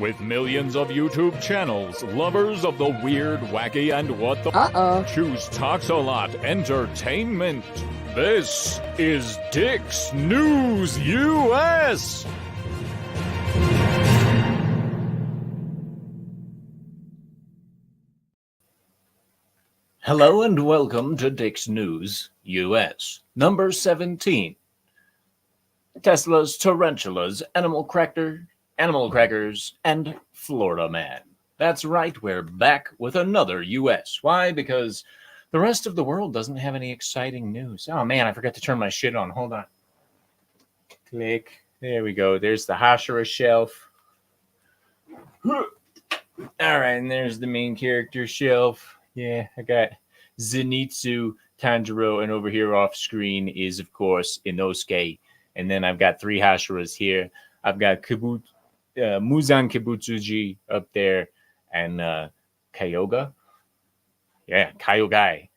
With millions of YouTube channels, lovers of the weird, wacky, and what the choose Talks-A-Lot Entertainment. This is Dix News U.S. Hello and welcome to Dix News U.S. Number 17. Tesla's Tarantulas, Animal Crackers, and Florida Man. That's right, we're back with another U.S. Why? Because the rest of the world doesn't have any exciting news. Oh man, I forgot to turn my shit on. Hold on. Click. There we go. There's the Hashira shelf. All right, and there's the main character shelf. Yeah, I got Zenitsu, Tanjiro, and over here off screen is, of course, Inosuke. And then I've got three Hashiras here. I've got Muzan Kibutsuji up there, and Kyoga. Yeah, Kyogai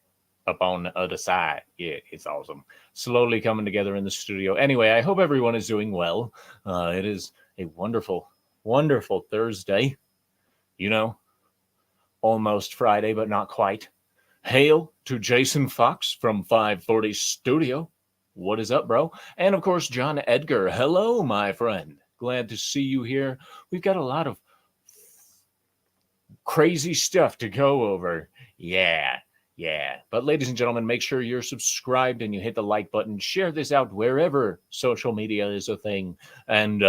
up on the other side. Yeah, it's awesome. Slowly coming together in the studio. Anyway, I hope everyone is doing well. It is a wonderful, wonderful Thursday. You know, almost Friday, but not quite. Hail to Jason Fox from 540 Studio. What is up, bro? And of course, John Edgar. Hello, my friend. Glad to see you here. We've got a lot of crazy stuff to go over. Yeah. But ladies and gentlemen, make sure you're subscribed and you hit the like button. Share this out wherever social media is a thing. And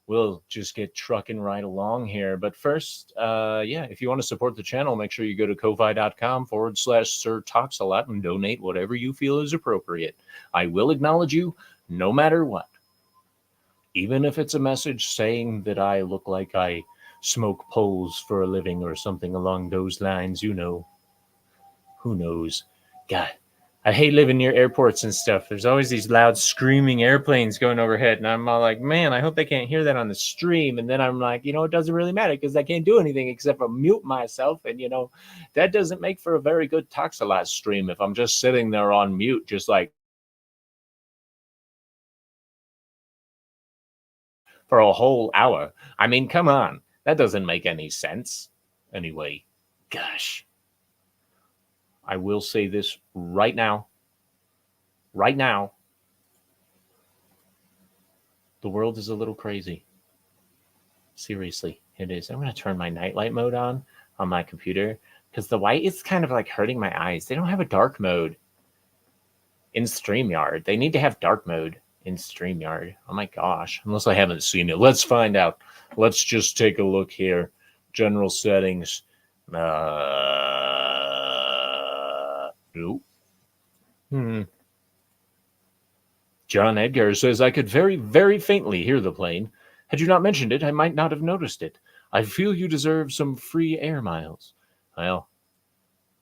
we'll just get trucking right along here. But first, if you want to support the channel, make sure you go to ko-fi.com/Sir Talks a Lot and donate whatever you feel is appropriate. I will acknowledge you no matter what. Even if it's a message saying that I look like I smoke poles for a living or something along those lines, you know. Who knows? God, I hate living near airports and stuff. There's always these loud screaming airplanes going overhead, and I'm all like, man, I hope they can't hear that on the stream. And then I'm like, it doesn't really matter because I can't do anything except for mute myself. And, that doesn't make for a very good Talks-A-Lot stream if I'm just sitting there on mute, just like for a whole hour. I mean, come on. That doesn't make any sense. Anyway, gosh. I will say this right now. Right now. The world is a little crazy. Seriously, it is. I'm going to turn my nightlight mode on my computer because the white is kind of like hurting my eyes. They don't have a dark mode in StreamYard. They need to have dark mode in StreamYard. Oh my gosh. Unless I haven't seen it. Let's find out. Let's just take a look here. General settings. Nope. John Edgar says, I could very, very faintly hear the plane. Had you not mentioned it, I might not have noticed it. I feel you deserve some free air miles. Well,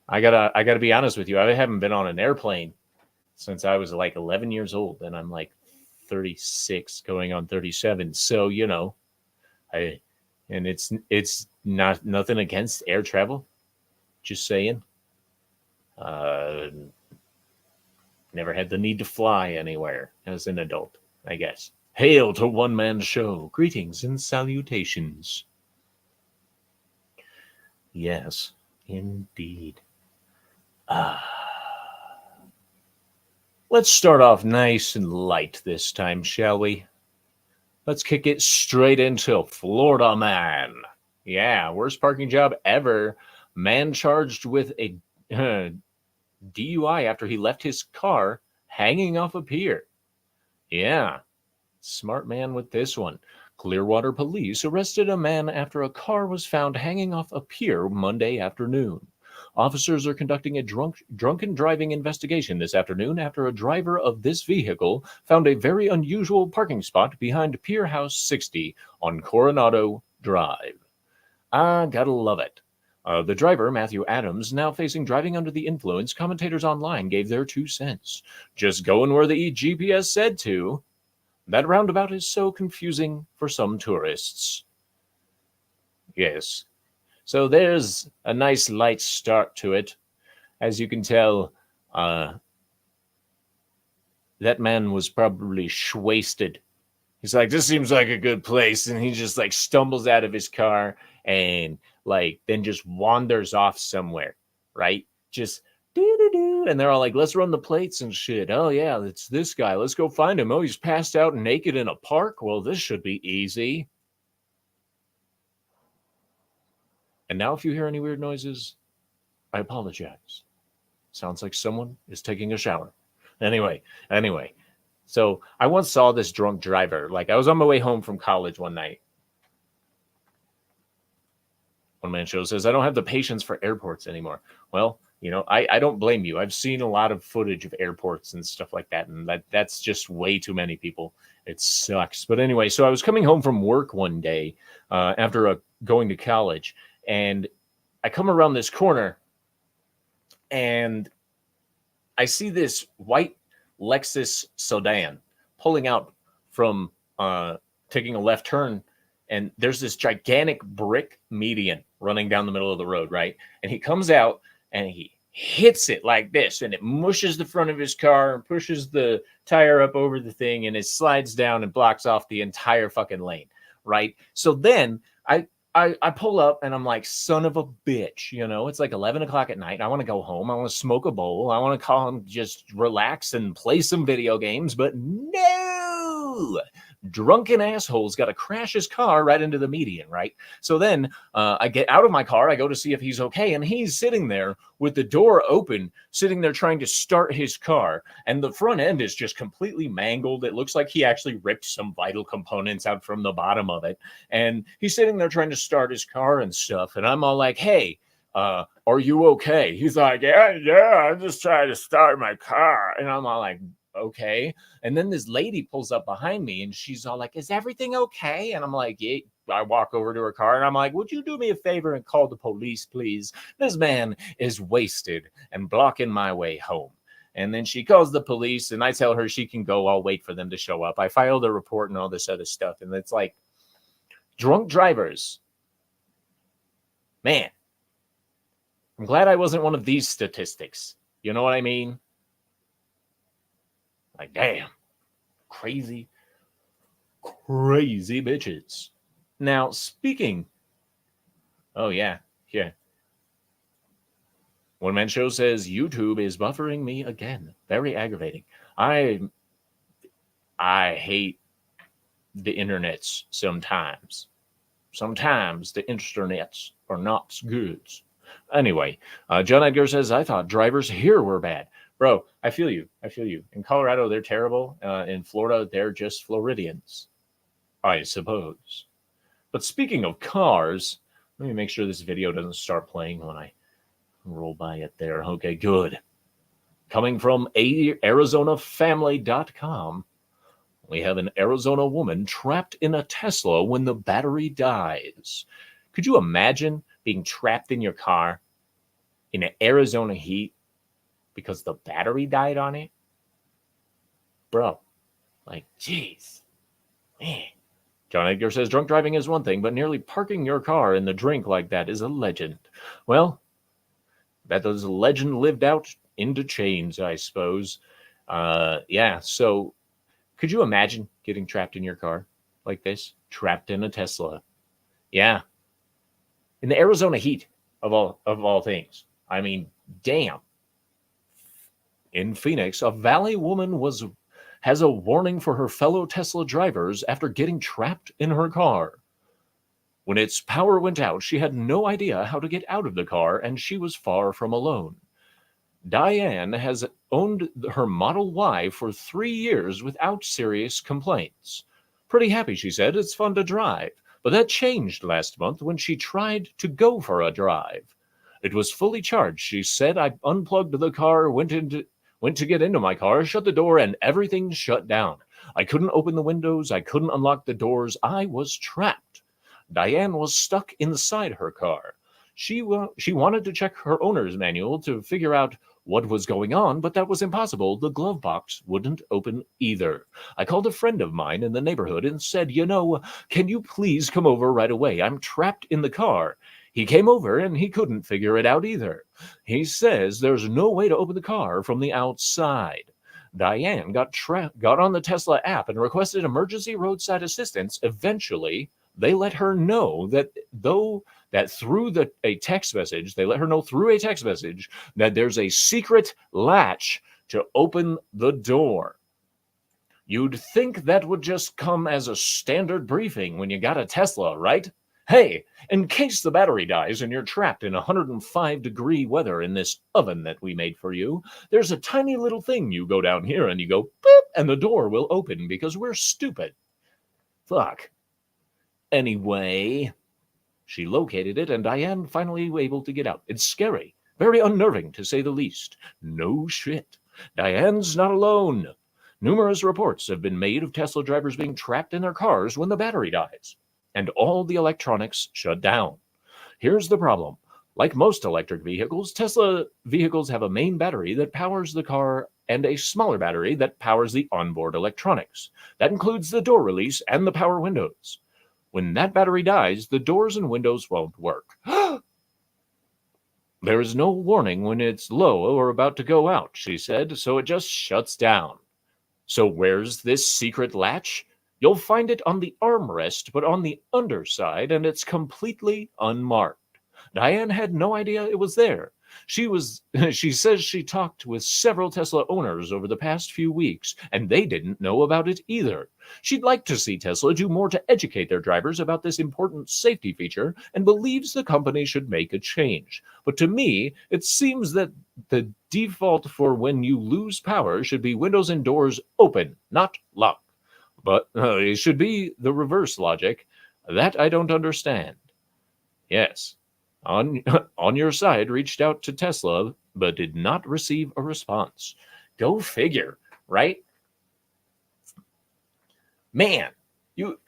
I gotta be honest with you. I haven't been on an airplane since I was like 11 years old, and I'm like 36 going on 37. So, it's not nothing against air travel. Just saying. Never had the need to fly anywhere as an adult, I guess. Hail to One Man Show. Greetings and salutations. Yes, indeed. Let's start off nice and light this time, shall we? Let's kick it straight into Florida Man. Yeah, worst parking job ever. Man charged with a DUI after he left his car hanging off a pier. Yeah, smart man with this one. Clearwater police arrested a man after a car was found hanging off a pier Monday afternoon. Officers are conducting a drunken driving investigation this afternoon after a driver of this vehicle found a very unusual parking spot behind Pier House 60 on Coronado Drive. I gotta love it. The driver, Matthew Adams, now facing driving under the influence, commentators online gave their 2 cents. Just going where the GPS said to. That roundabout is so confusing for some tourists. Yes. So there's a nice light start to it. As you can tell, that man was probably wasted He's like, this seems like a good place. And he just like stumbles out of his car and like then just wanders off somewhere, right? Just do. And they're all like, let's run the plates and shit. Oh, yeah, it's this guy. Let's go find him. Oh, he's passed out naked in a park. Well, this should be easy. And now, if you hear any weird noises, I apologize. Sounds like someone is taking a shower. Anyway. So I once saw this drunk driver. Like, I was on my way home from college one night. One man show says, I don't have the patience for airports anymore. Well, I don't blame you. I've seen a lot of footage of airports and stuff like that, and that's just way too many people. It sucks. But anyway, so I was coming home from work one day after going to college, and I come around this corner, and I see this white Lexus sedan pulling out from taking a left turn, and there's this gigantic brick median running down the middle of the road, right? And he comes out and he hits it like this, and it mushes the front of his car and pushes the tire up over the thing, and it slides down and blocks off the entire fucking lane, right? So then I pull up and I'm like, son of a bitch, it's like 11 o'clock at night. I want to go home. I want to smoke a bowl. I want to call him, just relax and play some video games. But no, drunken asshole's got to crash his car right into the median, right? So then I get out of my car. I go to see if he's okay. And he's sitting there with the door open, sitting there trying to start his car. And the front end is just completely mangled. It looks like he actually ripped some vital components out from the bottom of it. And he's sitting there trying to start his car and stuff. And I'm all like, hey, are you okay? He's like, yeah, I'm just trying to start my car. And I'm all like, okay. And then this lady pulls up behind me and she's all like, is everything okay? And I'm like, yeah. I walk over to her car and I'm like, would you do me a favor and call the police, please? This man is wasted and blocking my way home. And then she calls the police and I tell her she can go. I'll wait for them to show up. I filed a report and all this other stuff. And it's like, drunk drivers. Man, I'm glad I wasn't one of these statistics. You know what I mean? Like, damn, crazy bitches. Now, speaking, oh yeah. One man show says YouTube is buffering me again. Very aggravating. I hate the internets sometimes. Sometimes the internets are not good. Anyway, John Edgar says, I thought drivers here were bad. Bro, I feel you. In Colorado, they're terrible. In Florida, they're just Floridians, I suppose. But speaking of cars, let me make sure this video doesn't start playing when I roll by it there. Okay, good. Coming from ArizonaFamily.com, we have an Arizona woman trapped in a Tesla when the battery dies. Could you imagine being trapped in your car in an Arizona heat because the battery died on it? Bro, like, jeez, man. John Edgar says, drunk driving is one thing, but nearly parking your car in the drink like that is a legend. Well, that is a legend lived out into chains, I suppose. Yeah, so could you imagine getting trapped in your car like this? Trapped in a Tesla. Yeah. In the Arizona heat of all things. I mean, damn. In Phoenix, a Valley woman has a warning for her fellow Tesla drivers after getting trapped in her car. When its power went out, she had no idea how to get out of the car, and she was far from alone. Diane has owned her Model Y for 3 years without serious complaints. Pretty happy, she said. It's fun to drive. But that changed last month when she tried to go for a drive. It was fully charged, she said. I unplugged the car, went to get into my car, shut the door, and everything shut down. I couldn't open the windows. I couldn't unlock the doors. I was trapped. Diane was stuck inside her car. She wanted to check her owner's manual to figure out what was going on, but that was impossible. The glove box wouldn't open either. I called a friend of mine in the neighborhood and said, can you please come over right away? I'm trapped in the car. He came over and he couldn't figure it out either. He says there's no way to open the car from the outside. Diane got on the Tesla app and requested emergency roadside assistance. Eventually, they let her know that through a text message, that there's a secret latch to open the door. You'd think that would just come as a standard briefing when you got a Tesla, right? Hey, in case the battery dies and you're trapped in 105-degree weather in this oven that we made for you, there's a tiny little thing you go down here and you go boop, and the door will open because we're stupid. Fuck. Anyway, she located it and Diane finally able to get out. It's scary, very unnerving to say the least. No shit. Diane's not alone. Numerous reports have been made of Tesla drivers being trapped in their cars when the battery dies and all the electronics shut down. Here's the problem. Like most electric vehicles, Tesla vehicles have a main battery that powers the car and a smaller battery that powers the onboard electronics. That includes the door release and the power windows. When that battery dies, the doors and windows won't work. There is no warning when it's low or about to go out, she said, so it just shuts down. So where's this secret latch? You'll find it on the armrest, but on the underside, and it's completely unmarked. Diane had no idea it was there. She says she talked with several Tesla owners over the past few weeks, and they didn't know about it either. She'd like to see Tesla do more to educate their drivers about this important safety feature and believes the company should make a change. But to me, it seems that the default for when you lose power should be windows and doors open, not locked. But it should be the reverse logic. That I don't understand. Yes. On Your Side reached out to Tesla, but did not receive a response. Go figure, right? Man, you...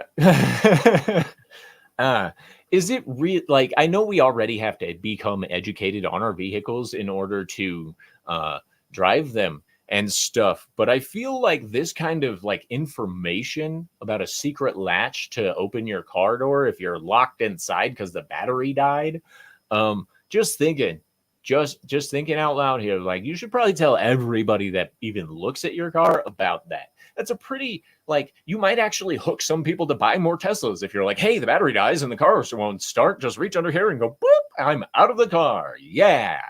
is it real? Like, I know we already have to become educated on our vehicles in order to drive them and stuff, but I feel like this kind of like information about a secret latch to open your car door if you're locked inside because the battery died, just thinking out loud here, like, you should probably tell everybody that even looks at your car about that. That's a pretty, like, you might actually hook some people to buy more Teslas if you're like, hey, the battery dies and the car won't start, just reach under here and go boop, I'm out of the car. Yeah.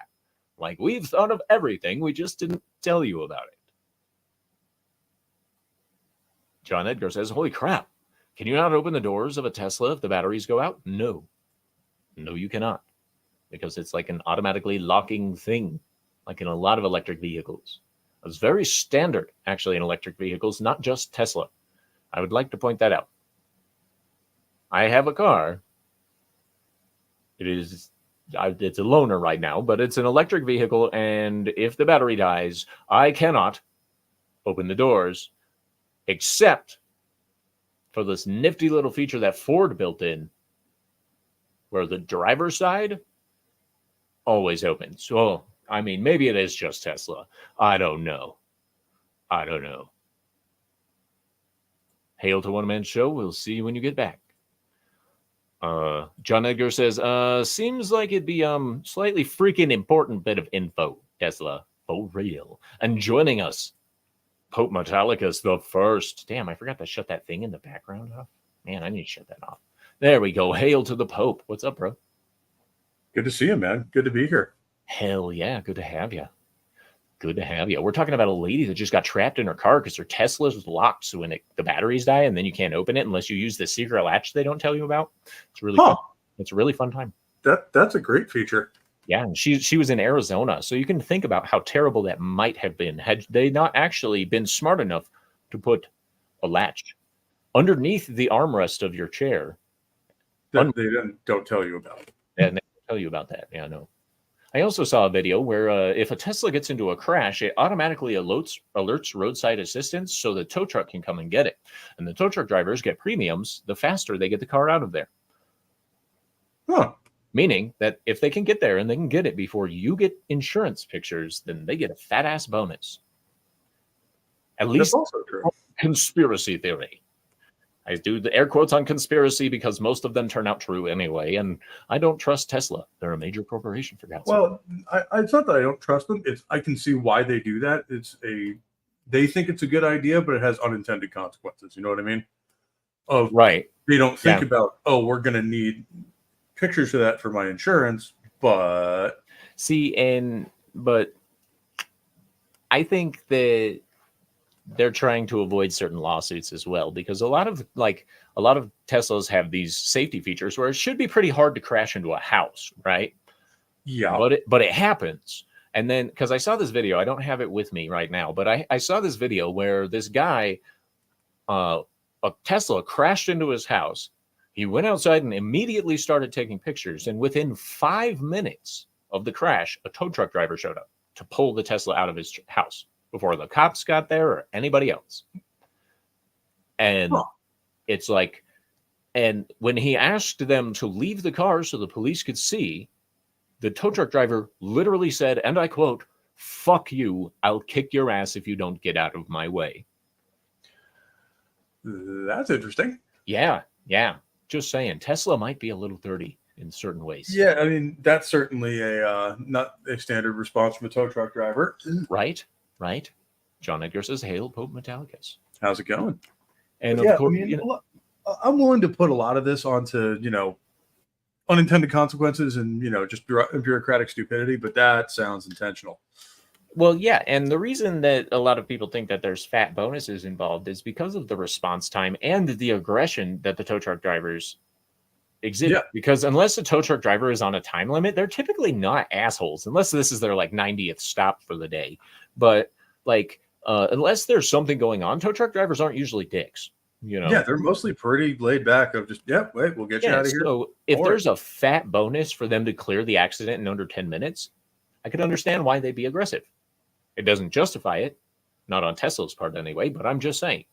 Like, we've thought of everything, we just didn't tell you about it. John Edgar says, holy crap, can you not open the doors of a Tesla if the batteries go out? No, you cannot, because it's like an automatically locking thing, like in a lot of electric vehicles. It's very standard, actually, in electric vehicles, not just Tesla. I would like to point that out. I have a car. It's a loaner right now, but it's an electric vehicle, and if the battery dies, I cannot open the doors, except for this nifty little feature that Ford built in, where the driver's side always opens. So, I mean, maybe it is just Tesla. I don't know. Hail to One Man Show. We'll see you when you get back. John Edgar says, seems like it'd be slightly freaking important bit of info, Tesla, for real. And joining us, Pope Metallicus the First. Damn, I forgot to shut that thing in the background off. Man, I need to shut that off. There we go. Hail to the Pope. What's up, bro? Good to see you, man. Good to be here. Hell yeah, good to have you. Good to have you. We're talking about a lady that just got trapped in her car because her Tesla was locked. So when the batteries die, and then you can't open it unless you use the secret latch they don't tell you about. It's really fun. It's a really fun time. That's a great feature. Yeah, and she was in Arizona, so you can think about how terrible that might have been had they not actually been smart enough to put a latch underneath the armrest of your chair. That they don't tell you about. And they don't tell you about that. Yeah, no. I also saw a video where if a Tesla gets into a crash, it automatically alerts roadside assistance so the tow truck can come and get it. And the tow truck drivers get premiums the faster they get the car out of there. Huh. Meaning that if they can get there and they can get it before you get insurance pictures, then they get a fat ass bonus. At least that's also true. Conspiracy theory. I do the air quotes on conspiracy because most of them turn out true anyway, and I don't trust Tesla. They're a major corporation, for God's sake. Well, it's not that I don't trust them. I can see why they do that. It's a they think it's a good idea, but it has unintended consequences. You know what I mean? Of Right. They don't think Yeah. about, oh, we're going to need pictures of that for my insurance, but But I think that they're trying to avoid certain lawsuits as well, because a lot of Teslas have these safety features where it should be pretty hard to crash into a house, right? yeah, But it happens. And then, because I saw this video, I don't have it with me right now, but I saw this video where this guy, a Tesla crashed into his house. He went outside and immediately started taking pictures. And within 5 minutes of the crash, a tow truck driver showed up to pull the Tesla out of his house before the cops got there or anybody else. And it's like, and when he asked them to leave the car so the police could see, the tow truck driver literally said, and I quote, "Fuck you, I'll kick your ass if you don't get out of my way." that's interesting. Yeah. Just saying, Tesla might be a little dirty in certain ways. Yeah, I mean, that's certainly a not a standard response from a tow truck driver. Right. John Edgar says, "Hail Pope Metallicus." How's it going? And yeah, of course, I mean, I'm willing to put a lot of this onto, unintended consequences and, just bureaucratic stupidity, but that sounds intentional. well, yeah, and the reason that a lot of people think that there's fat bonuses involved is because of the response time and the aggression that the tow truck drivers exhibit. Yeah. Because unless a tow truck driver is on a time limit, they're typically not assholes, unless this is their like 90th stop for the day. But unless there's something going on, tow truck drivers aren't usually dicks. Yeah, they're mostly pretty laid back of just, wait, we'll get you out of here. So if there's a fat bonus for them to clear the accident in under 10 minutes, I could understand why they'd be aggressive. It doesn't justify it, not on Tesla's part anyway, but I'm just saying.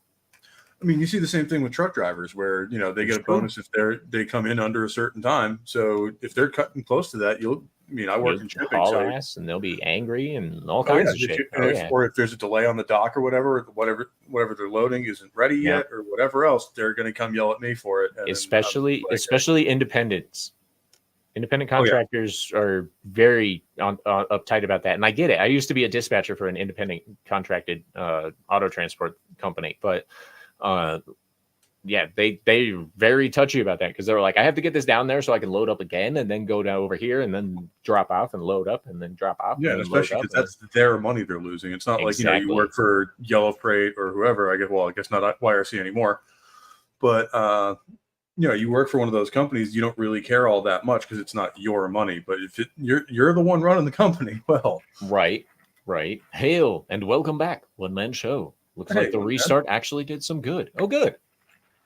I mean, you see the same thing with truck drivers where, they get a bonus if they come in under a certain time. So if they're cutting close to that, I work in shipping. Haul ass and they'll be angry and all kinds of shit. Or if there's a delay on the dock or whatever they're loading isn't ready yet or whatever else, they're going to come yell at me for it. Especially independents. Independent contractors are very uptight about that. And I get it. I used to be a dispatcher for an independent contracted auto transport company, but they're very touchy about that because they're like, I have to get this down there so I can load up again and then go down over here and then drop off and load up and then drop off. Yeah, especially because that's their money they're losing. It's not like, you work for Yellow Freight or whoever. I guess not YRC anymore. But, you work for one of those companies, you don't really care all that much because it's not your money. But if you're the one running the company, well. Right. Hail and welcome back. One Man Show. Looks like the restart actually did some good. Oh, good.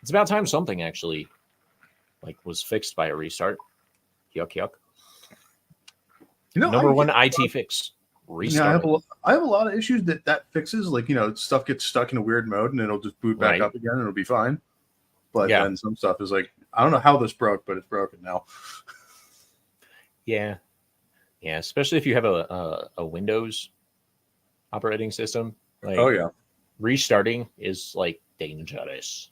It's about time something actually was fixed by a restart. Yuck. Number one IT fix. Restart. Yeah, I have a lot of issues that fixes. Stuff gets stuck in a weird mode and it'll just boot back up again and it'll be fine. But then some stuff is like, I don't know how this broke, but it's broken now. Yeah. Especially if you have a Windows operating system. Restarting is dangerous.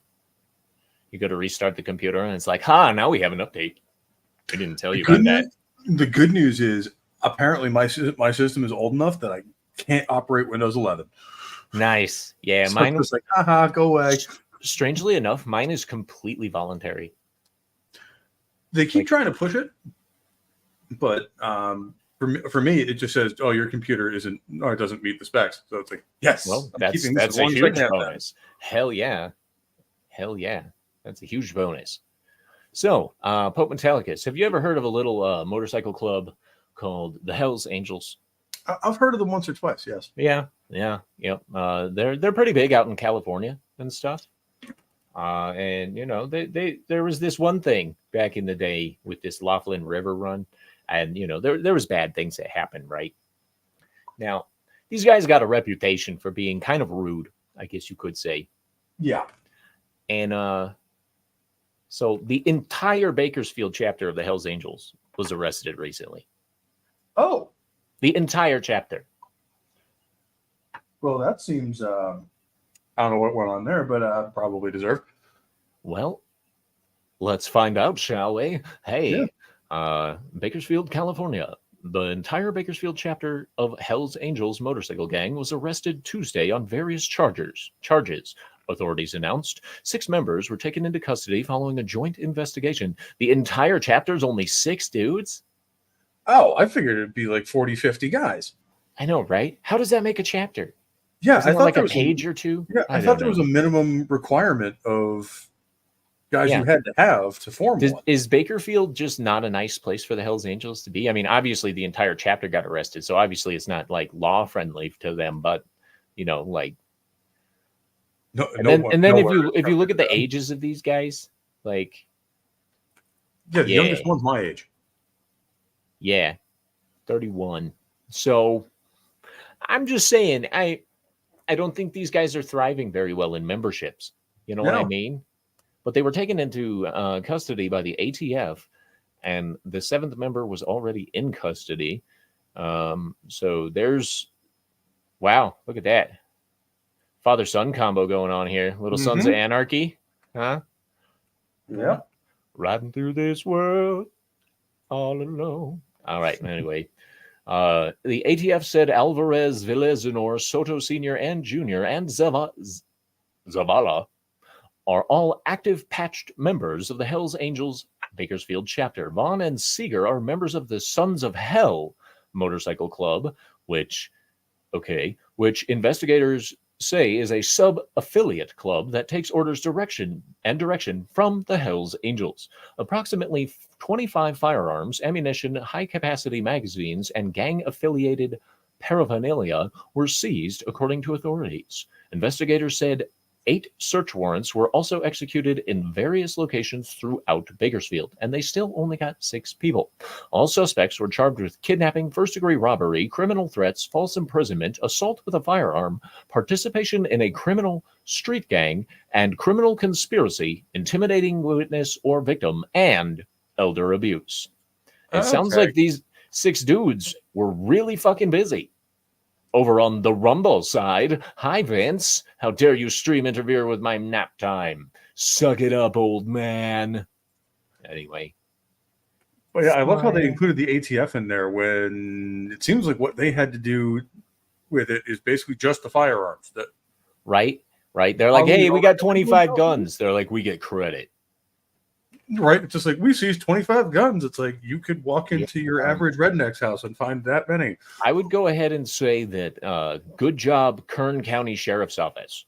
You go to restart the computer and it's like, now we have an update. I didn't tell you about that. The good news is apparently my system is old enough that I can't operate Windows 11. Nice. Yeah, so mine was like, go away. Strangely enough, mine is completely voluntary. They keep trying to push it, but for me, it just says, "Oh, your computer isn't, or it doesn't meet the specs." So it's like, yes, well, that's a huge bonus. Hell yeah, that's a huge bonus. So, Pope Metallicus, have you ever heard of a little motorcycle club called the Hells Angels? I've heard of them once or twice. Yes. Yeah. They're pretty big out in California and stuff. And there was this one thing back in the day with this Laughlin River run, and there was bad things that happened. Right now, these guys got a reputation for being kind of rude, I guess you could say. Yeah. And so the entire Bakersfield chapter of the Hells Angels was arrested recently. Oh, the entire chapter. Well, that seems. I don't know what went on there, but probably deserved. Well, let's find out, shall we? Hey, Bakersfield, California. The entire Bakersfield chapter of Hell's Angels motorcycle gang was arrested Tuesday on various charges. Authorities announced 6 members were taken into custody following a joint investigation. The entire chapter is only 6 dudes? Oh, I figured it'd be like 40, 50 guys. I know, right? How does that make a chapter? Yeah, Isn't I it thought like there a was page or two? Yeah, I thought there was a minimum requirement of guys you had to have to form one. Is Bakerfield just not a nice place for the Hells Angels to be? I mean, obviously the entire chapter got arrested, so obviously it's not like law friendly to them, but like and then if you look at the ages of these guys, like the youngest one's my age. Yeah, 31. So I'm just saying, I don't think these guys are thriving very well in memberships. You know what I mean? But they were taken into custody by the ATF, and the 7th member was already in custody. So there's, wow, look at that. Father-son combo going on here. Little Sons of Anarchy. Huh? Yeah. Riding through this world all alone. All right, anyway. The ATF said Alvarez, Villasenor, Soto Sr. and Jr. and Zavala are all active patched members of the Hells Angels Bakersfield chapter. Vaughn and Seeger are members of the Sons of Hell motorcycle club, which investigators say is a sub-affiliate club that takes orders direction from the Hells Angels. Approximately 25 firearms, ammunition, high-capacity magazines, and gang-affiliated paraphernalia were seized, according to authorities. Investigators said 8 search warrants were also executed in various locations throughout Bakersfield, and they still only got 6 people. All suspects were charged with kidnapping, first-degree robbery, criminal threats, false imprisonment, assault with a firearm, participation in a criminal street gang, and criminal conspiracy, intimidating witness or victim, and elder abuse. It sounds like these 6 dudes were really fucking busy. Over on the Rumble side, hi Vince, how dare you stream interfere with my nap time? Suck it up, old man. Anyway. Well, yeah, I love how they included the ATF in there when it seems like what they had to do with it is basically just the firearms. Right. They're like, hey, we got 25 guns. They're like, we get credit. Right. It's just like, we seized 25 guns. It's like you could walk into your average redneck's house and find that many. I would go ahead and say that good job, Kern County Sheriff's Office.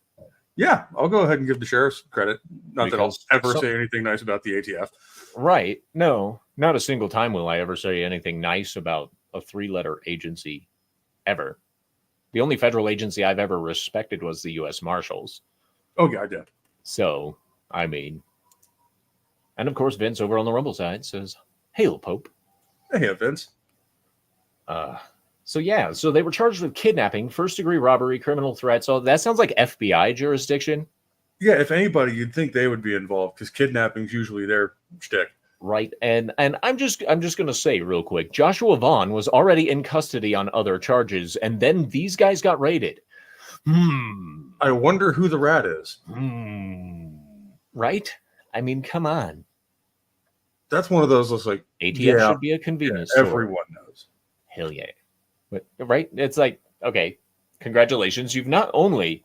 Yeah, I'll go ahead and give the sheriff's credit. Not that I'll ever say anything nice about the ATF. Right. No, not a single time will I ever say anything nice about a 3-letter agency ever. The only federal agency I've ever respected was the U.S. Marshals. Oh, yeah, I did. So, I mean... And of course, Vince over on the Rumble side says, "Hail, Pope." Hey, Vince. So they were charged with kidnapping, first-degree robbery, criminal threats. Oh, that sounds like FBI jurisdiction. Yeah, if anybody, you'd think they would be involved because kidnapping's usually their shtick. Right, and I'm just going to say real quick, Joshua Vaughn was already in custody on other charges, and then these guys got raided. I wonder who the rat is. Right? I mean, come on. That's one of those that's like ATF should be a convenience store. Everyone knows. Hell yeah. But right? It's like, okay, congratulations. You've not only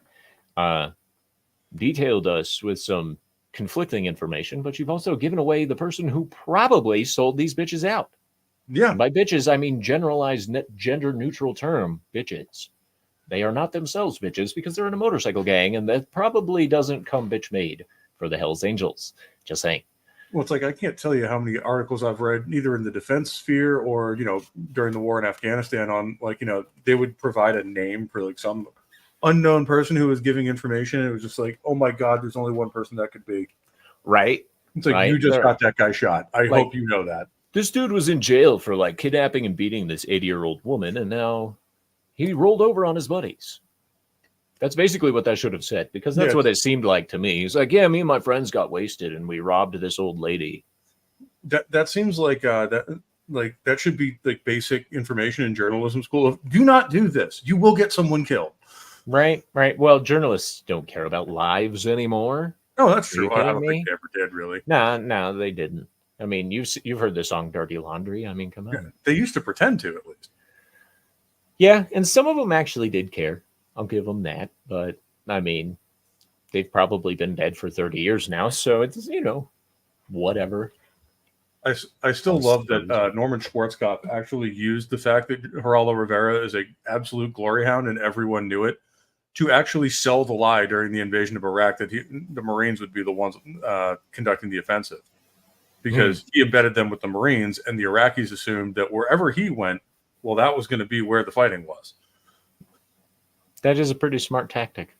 detailed us with some conflicting information, but you've also given away the person who probably sold these bitches out. Yeah. And by bitches, I mean generalized gender neutral term, bitches. They are not themselves bitches because they're in a motorcycle gang, and that probably doesn't come bitch made for the Hells Angels. Just saying. Well, it's like I can't tell you how many articles I've read, either in the defense sphere or, during the war in Afghanistan on, they would provide a name for, like, some unknown person who was giving information. It was just like, oh, my God, there's only one person that could be. Right. It's like, you just got that guy shot. I hope you know that. This dude was in jail for, kidnapping and beating this 80-year-old woman, and now he rolled over on his buddies. That's basically what that should have said, because that's what it seemed like to me. He's like, yeah, me and my friends got wasted, and we robbed this old lady. That seems like that should be like basic information in journalism school. Of, do not do this. You will get someone killed. Right. Well, journalists don't care about lives anymore. Oh, that's true. I don't think they ever did, really. No, they didn't. I mean, you've heard the song "Dirty Laundry." I mean, come on. Yeah, they used to pretend to, at least. Yeah, and some of them actually did care. I'll give them that. But I mean, they've probably been dead for 30 years now, so it's whatever. I still love that Norman Schwarzkopf actually used the fact that Geraldo Rivera is an absolute glory hound and everyone knew it, to actually sell the lie during the invasion of Iraq that the Marines would be the ones conducting the offensive, because he embedded them with the Marines, and the Iraqis assumed that wherever he went, well, that was going to be where the fighting was. That is a pretty smart tactic.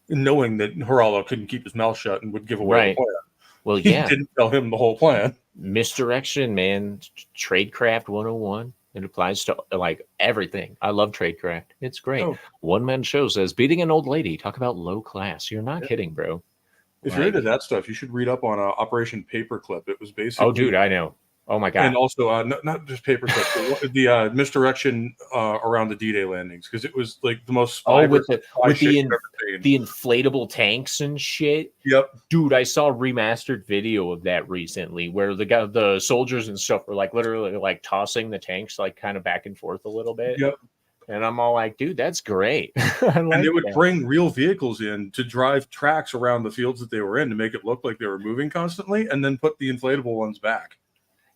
Knowing that Geraldo couldn't keep his mouth shut and would give away the plan. Well, he didn't tell him the whole plan. Misdirection, man. Tradecraft 101. It applies to like everything. I love tradecraft. It's great. One Man Show says, beating an old lady. Talk about low class. You're not kidding, bro. If you're into that stuff, you should read up on Operation Paperclip. It was basically... Oh, dude, I know. Oh, my God. And also, not just Paperclip, but the misdirection around the D-Day landings, because it was like the most... with the inflatable tanks and shit? Yep. Dude, I saw a remastered video of that recently where the soldiers and stuff were like literally like tossing the tanks like kind of back and forth a little bit. Yep. And I'm all like, dude, that's great. And they would bring real vehicles in to drive tracks around the fields that they were in to make it look like they were moving constantly, and then put the inflatable ones back.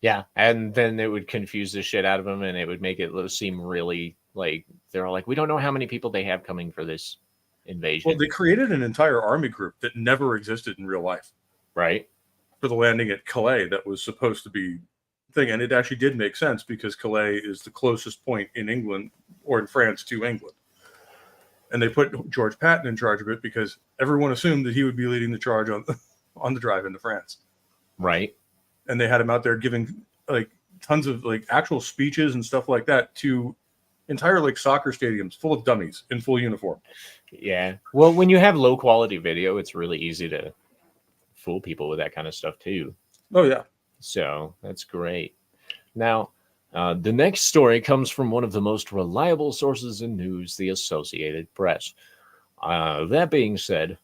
Yeah, and then it would confuse the shit out of them, and it would make it seem really like they're all like, we don't know how many people they have coming for this invasion. Well, they created an entire army group that never existed in real life. Right. For the landing at Calais that was supposed to be thing, and it actually did make sense because Calais is the closest point in England or in France to England. And they put George Patton in charge of it because everyone assumed that he would be leading the charge on the drive into France. Right. And they had him out there giving like tons of like actual speeches and stuff like that to entire like soccer stadiums full of dummies in full uniform. Yeah. Well, when you have low quality video, it's really easy to fool people with that kind of stuff too. Oh, yeah. So that's great. Now, the next story comes from one of the most reliable sources in news, the Associated Press. That being said,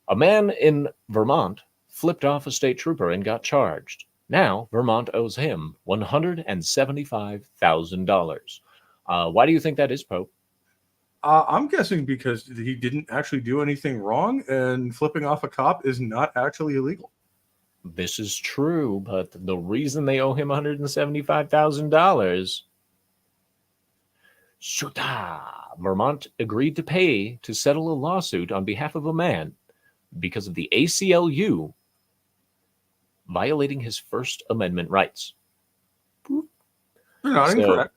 a man in Vermont flipped off a state trooper and got charged. Now, Vermont owes him $175,000. Why do you think that is, Pope? I'm guessing because he didn't actually do anything wrong, and flipping off a cop is not actually illegal. This is true, but the reason they owe him $175,000, Vermont agreed to pay to settle a lawsuit on behalf of a man because of the ACLU violating his First Amendment rights. You're not incorrect.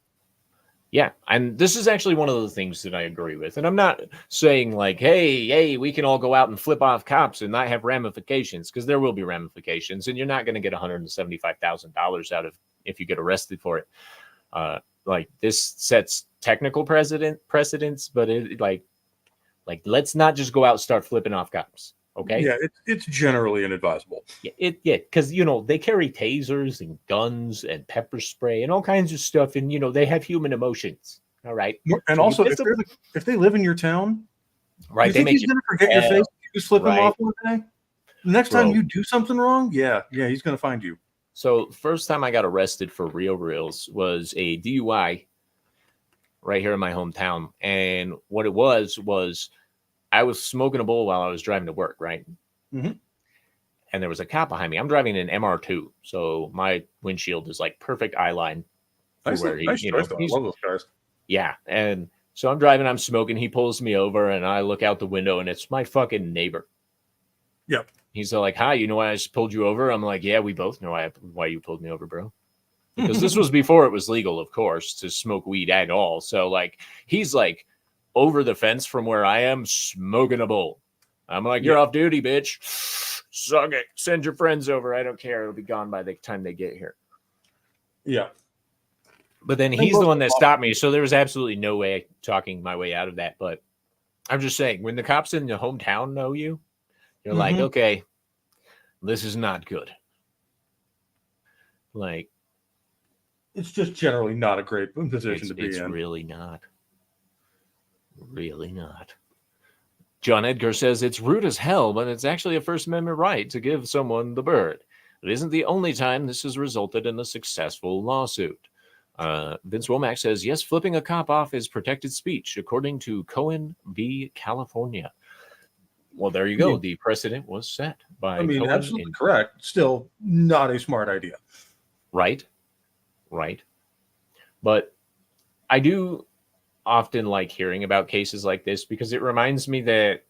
Yeah, and this is actually one of the things that I agree with. And I'm not saying like, hey, we can all go out and flip off cops and not have ramifications, because there will be ramifications, and you're not going to get $175,000 out of if you get arrested for it. Like this sets technical precedents, but it like let's not just go out and start flipping off cops. Okay. Yeah, it's generally inadvisable. Yeah, because they carry tasers and guns and pepper spray and all kinds of stuff, and they have human emotions. All right, and so also if they live in your town, right? You think he's going to forget your face. You just flip him off one day. The next time you do something wrong, yeah, he's going to find you. So first time I got arrested for reals was a DUI right here in my hometown, and what it was I was smoking a bowl while I was driving to work, right? Mm-hmm. And there was a cop behind me. I'm driving an MR2, so my windshield is like perfect eye line. I love those cars. Yeah, and so I'm driving, I'm smoking. He pulls me over, and I look out the window, and it's my fucking neighbor. Yep. He's like, "Hi, you know why I just pulled you over?" I'm like, "Yeah, we both know why you pulled me over, bro." Because this was before it was legal, of course, to smoke weed at all. So like, he's like over the fence from where I am, smoking a bowl. I'm like, "You're off duty, bitch. Suck it. Send your friends over. I don't care. It'll be gone by the time they get here." Yeah. But then he's the one that stopped me. So there was absolutely no way talking my way out of that. But I'm just saying, when the cops in the hometown know you, you're like, okay, this is not good. Like, it's just generally not a great position to be in. It's really not. Really not. John Edgar says it's rude as hell, but it's actually a First Amendment right to give someone the bird. It isn't the only time this has resulted in a successful lawsuit. Vince Womack says, yes, flipping a cop off is protected speech, according to Cohen v. California. Well, there you go. The precedent was set by Cohen. Absolutely correct. Still not a smart idea. Right. But I do often like hearing about cases like this because it reminds me that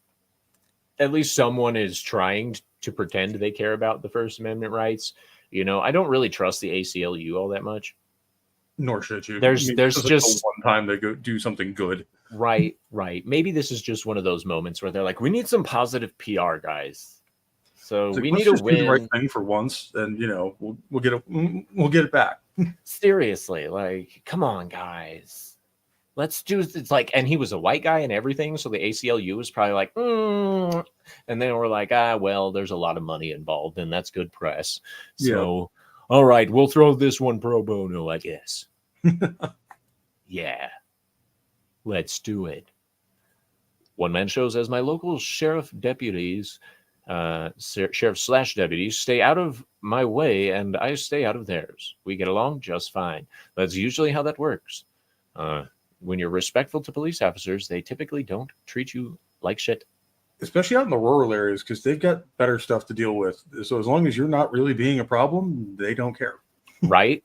at least someone is trying to pretend they care about the First Amendment rights. You know, I don't really trust the ACLU all that much. Nor should you. There's just one time they go do something good. Right. Maybe this is just one of those moments where they're like, we need some positive PR, guys. So we need to win. Do the right thing for once, and we'll get it back. Seriously, like, come on, guys. Let's do it's like, and he was a white guy and everything, so the ACLU was probably like, and then we're like, well, there's a lot of money involved, and that's good press. So, all right, we'll throw this one pro bono, I guess. Yeah, let's do it. One man shows as my local sheriff deputies, sheriff/deputies, stay out of my way and I stay out of theirs. We get along just fine. That's usually how that works. When you're respectful to police officers, they typically don't treat you like shit. Especially out in the rural areas, because they've got better stuff to deal with. So as long as you're not really being a problem, they don't care. Right.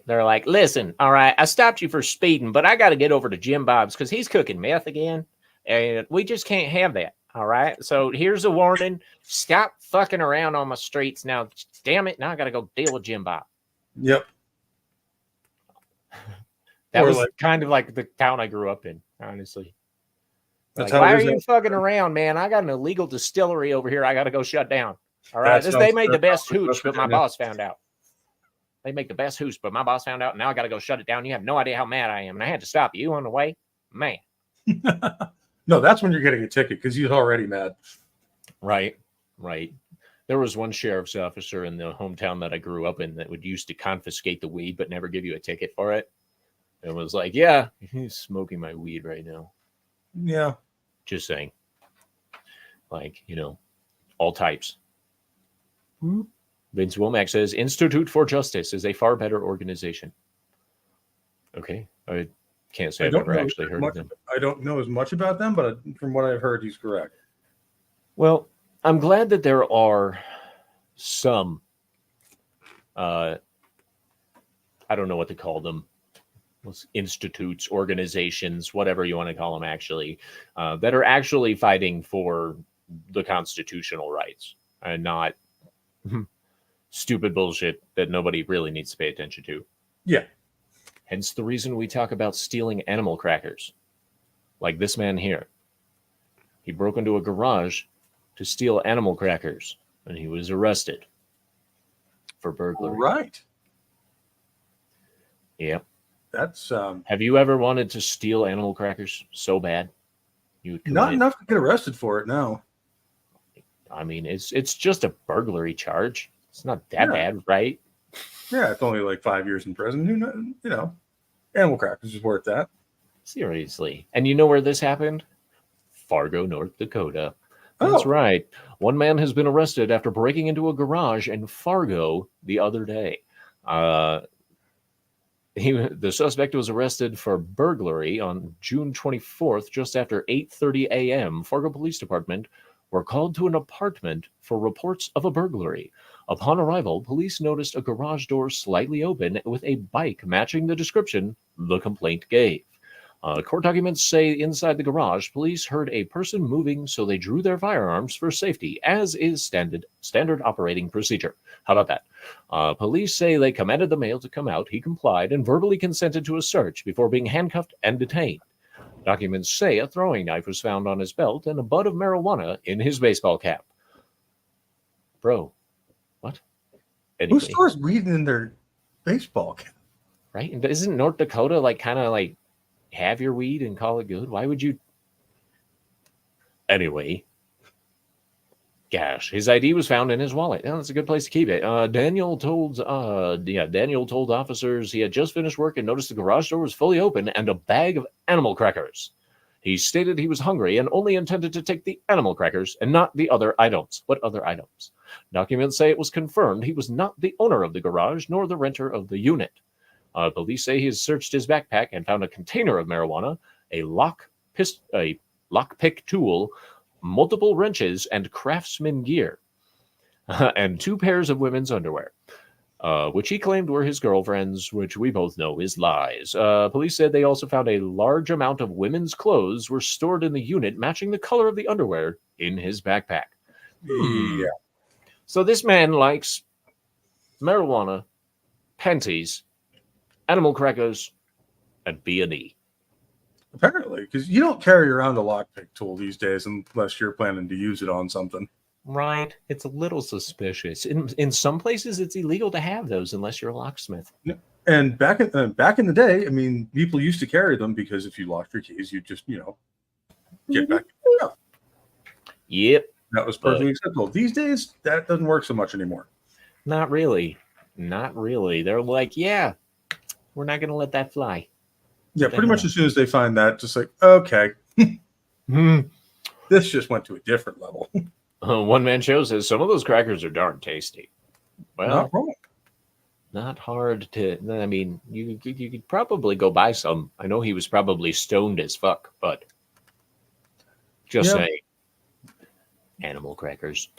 They're like, listen, all right, I stopped you for speeding, but I got to get over to Jim Bob's because he's cooking meth again. And we just can't have that. All right. So here's a warning. Stop fucking around on my streets now. Damn it. Now I got to go deal with Jim Bob. Yep. That was kind of like the town I grew up in, honestly. That's like, why are you fucking around, man? I got an illegal distillery over here. I got to go shut down. All right. They made the best hooch, but my boss found out. They make the best hooch, but my boss found out. And now I got to go shut it down. You have no idea how mad I am. And I had to stop you on the way. Man. No, that's when you're getting a ticket because he's already mad. Right. There was one sheriff's officer in the hometown that I grew up in that would used to confiscate the weed but never give you a ticket for it. It was like, yeah, he's smoking my weed right now. Yeah. Just saying. Like, all types. Vince Womack says, Institute for Justice is a far better organization. Okay. I can't say I've ever actually heard of them. I don't know as much about them, but from what I've heard, he's correct. Well, I'm glad that there are some, I don't know what to call them, institutes, organizations, whatever you want to call them, actually, that are actually fighting for the constitutional rights and not stupid bullshit that nobody really needs to pay attention to. Yeah. Hence the reason we talk about stealing animal crackers. Like this man here. He broke into a garage to steal animal crackers, and he was arrested for burglary. Right. Yep. That's Have you ever wanted to steal animal crackers so bad? Not enough to get arrested for it, no. I mean, it's just a burglary charge. It's not that bad, right? Yeah, it's only like 5 years in prison. Animal crackers is worth that. Seriously. And you know where this happened? Fargo, North Dakota. That's right. One man has been arrested after breaking into a garage in Fargo the other day. The suspect was arrested for burglary on June 24th, just after 8:30 a.m. Fargo Police Department were called to an apartment for reports of a burglary. Upon arrival, police noticed a garage door slightly open with a bike matching the description the complaint gave. Court documents say inside the garage, police heard a person moving, so they drew their firearms for safety, as is standard operating procedure. How about that? Police say they commanded the male to come out. He complied and verbally consented to a search before being handcuffed and detained. Documents say a throwing knife was found on his belt and a bud of marijuana in his baseball cap. Bro, what? Anyway. Who stores weed in their baseball cap? Right? And isn't North Dakota kind of have your weed and call it good? Why would you? Anyway, gosh, his ID was found in his wallet. Oh, that's a good place to keep it. Daniel told officers he had just finished work and noticed the garage door was fully open and a bag of animal crackers. He stated he was hungry and only intended to take the animal crackers and not the other items. What other items? Documents say it was confirmed he was not the owner of the garage nor the renter of the unit. Police say he has searched his backpack and found a container of marijuana, a lockpick tool, multiple wrenches, and craftsman gear, and 2 pairs of women's underwear. Which he claimed were his girlfriends, which we both know is lies. Police said they also found a large amount of women's clothes were stored in the unit, matching the color of the underwear in his backpack. Yeah. So this man likes marijuana, panties, animal crackers, and B&E. Apparently, because you don't carry around a lockpick tool these days unless you're planning to use it on something. Right. It's a little suspicious. In some places, it's illegal to have those unless you're a locksmith. Yeah. And back in the day, I mean, people used to carry them because if you lost your keys, you just, get back. Yep. That was perfectly acceptable. These days, that doesn't work so much anymore. Not really. Not really. They're like, yeah, we're not going to let that fly. Yeah, pretty much as soon as they find that, just like, okay, this just went to a different level. One man show says some of those crackers are darn tasty. Well, not wrong. Not hard to. I mean, you could probably go buy some. I know he was probably stoned as fuck, but just say animal crackers.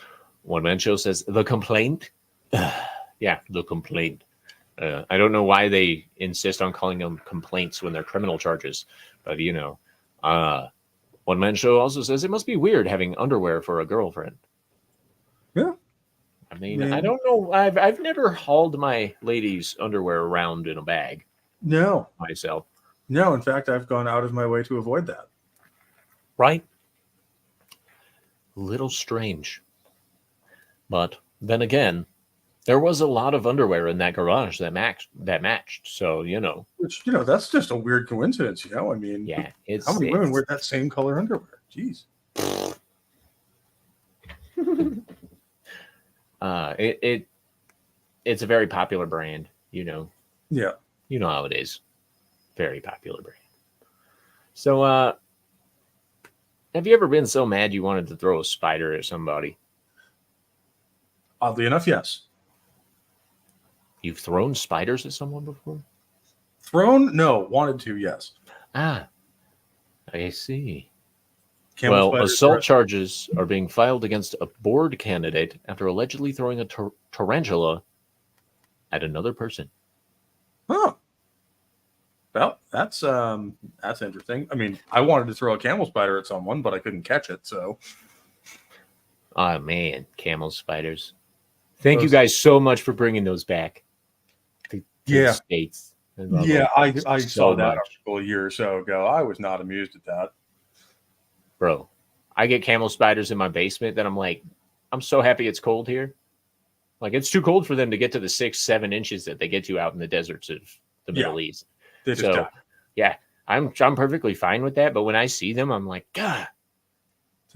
One man show says the complaint. Yeah, the complaint. I don't know why they insist on calling them complaints when they're criminal charges, but One man show also says it must be weird having underwear for a girlfriend. Yeah. I mean, I don't know. I've never hauled my lady's underwear around in a bag. No. Myself. No, in fact, I've gone out of my way to avoid that. Right? Little strange. But then again, there was a lot of underwear in that garage that matched. So, Which, that's just a weird coincidence, I mean, yeah, how many women wear that same color underwear? Jeez. It's a very popular brand, Yeah. You know how it is. Very popular brand. So, have you ever been so mad you wanted to throw a spider at somebody? Oddly enough, yes. You've thrown spiders at someone before? Thrown? No. Wanted to, yes. Ah, I see. Camel assault charges are being filed against a board candidate after allegedly throwing a tarantula at another person. Oh. Well, that's interesting. I mean, I wanted to throw a camel spider at someone, but I couldn't catch it, so. Oh, man, camel spiders. Thank you guys so much for bringing those back to the States. I saw that article a year or so ago. I was not amused at that. Bro, I get camel spiders in my basement that I'm like, I'm so happy it's cold here. Like, it's too cold for them to get to the 6-7 inches that they get to out in the deserts of the Middle East. They just die. Yeah, I'm perfectly fine with that. But when I see them, I'm like, God.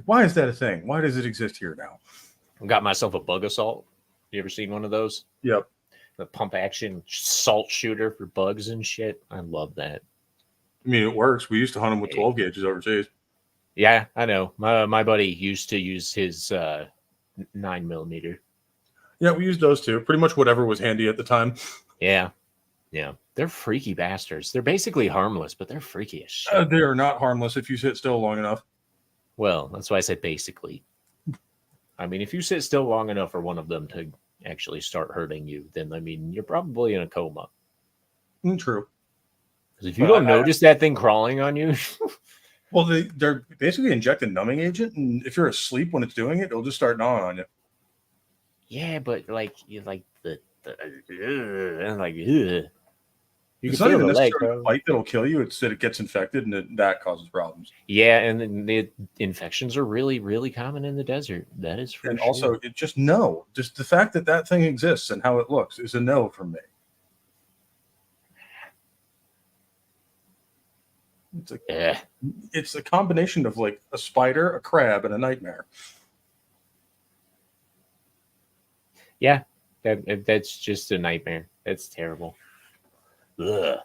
Why is that a thing? Why does it exist here now? I got myself a bug assault. You ever seen one of those? Yep. The pump action salt shooter for bugs and shit. I love that. I mean, it works. We used to hunt them with 12 gauges overseas. Yeah, I know. My buddy used to use his 9mm. Yeah, we used those too. Pretty much whatever was handy at the time. Yeah. Yeah. They're freaky bastards. They're basically harmless, but they're freaky as shit. They are not harmless if you sit still long enough. Well, that's why I said basically. I mean, if you sit still long enough for one of them to actually start hurting you, then, I mean, you're probably in a coma. True. Because if you don't notice that thing crawling on you... Well, they're basically injecting numbing agent, and if you're asleep when it's doing it, it'll just start gnawing on you. Yeah, but you like the you it's can not feel even the leg, necessarily a bite that'll kill you. It's that it gets infected, and that causes problems. Yeah, and the infections are really, really common in the desert. That is for and sure. Also, just the fact that thing exists and how it looks is a no from me. It's a combination of like a spider, a crab, and a nightmare. Yeah, that's just a nightmare. That's terrible. Ugh.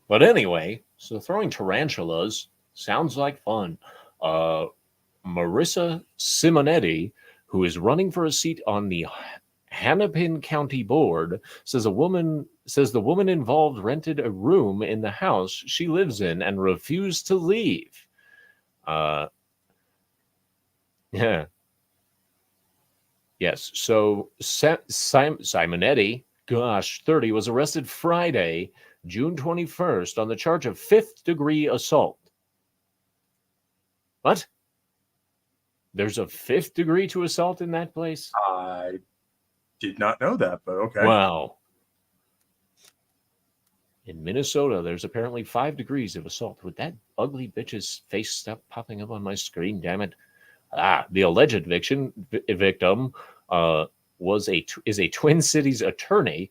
But anyway, so throwing tarantulas Sounds like fun. Marissa Simonetti, who is running for a seat on the Hennepin County Board, says the woman involved rented a room in the house she lives in and refused to leave. Yeah. Yes. So Simonetti, gosh, 30, was arrested Friday, June 21st, on the charge of 5th-degree assault. What? There's a 5th degree to assault in that place? I did not know that, but okay. Wow. In Minnesota, there's apparently 5 degrees of assault. Would that ugly bitch's face stop popping up on my screen? Damn it. The alleged victim is a Twin Cities attorney,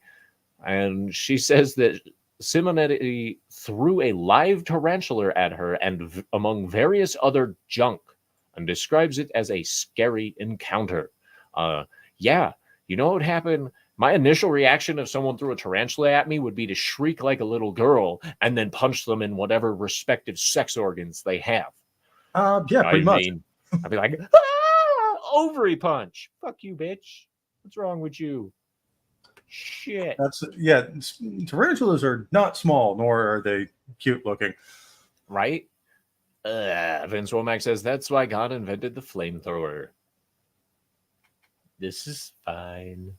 and she says that Simonetti threw a live tarantula at her and among various other junk, and describes it as a scary encounter. Yeah, you know what happened? My initial reaction if someone threw a tarantula at me would be to shriek like a little girl and then punch them in whatever respective sex organs they have. Yeah, pretty much. I'd be like, ah, ovary punch. Fuck you, bitch. What's wrong with you? Shit. Tarantulas are not small, nor are they cute looking. Right? Vince Womack says that's why God invented the flamethrower. This is fine.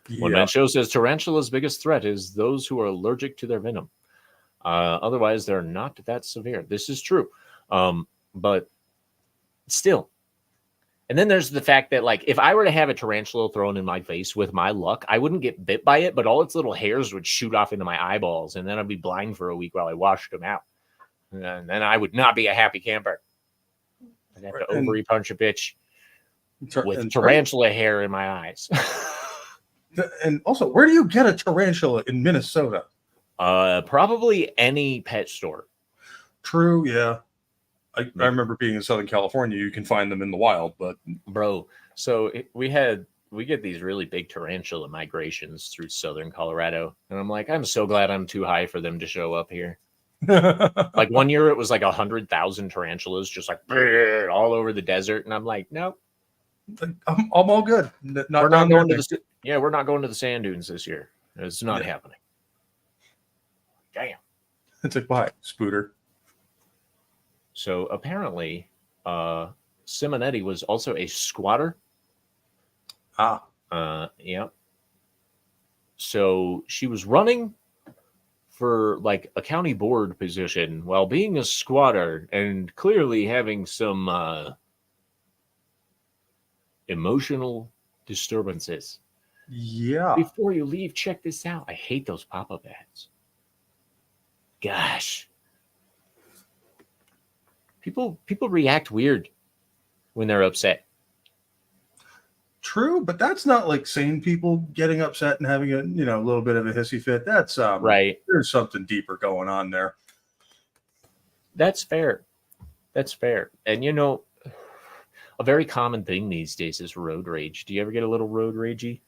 Yeah. One man show says tarantula's biggest threat is those who are allergic to their venom. Otherwise, they're not that severe. This is true. But still. And then there's the fact that, like, if I were to have a tarantula thrown in my face with my luck, I wouldn't get bit by it, but all its little hairs would shoot off into my eyeballs, and then I'd be blind for a week while I washed them out. And then I would not be a happy camper. I'd have to ovary punch a bitch with tarantula hair in my eyes. And also, where do you get a tarantula in Minnesota? Probably any pet store. True, yeah. I remember being in Southern California. You can find them in the wild, but bro. So we get these really big tarantula migrations through southern Colorado, and I'm like, I'm so glad I'm too high for them to show up here. Like one year, it was like 100,000 tarantulas just like all over the desert, and I'm like, nope, I'm all good. We're not going to the sand dunes this year. It's not happening. Damn. It's like, why, Spooter? So apparently, Simonetti was also a squatter. Yeah. So she was running for like a county board position while being a squatter and clearly having some emotional disturbances. Yeah. Before you leave, check this out. I hate those pop-up ads. Gosh. People react weird when they're upset. True, but that's not like sane people getting upset and having a little bit of a hissy fit. That's right. There's something deeper going on there. That's fair. And a very common thing these days is road rage. Do you ever get a little road ragey?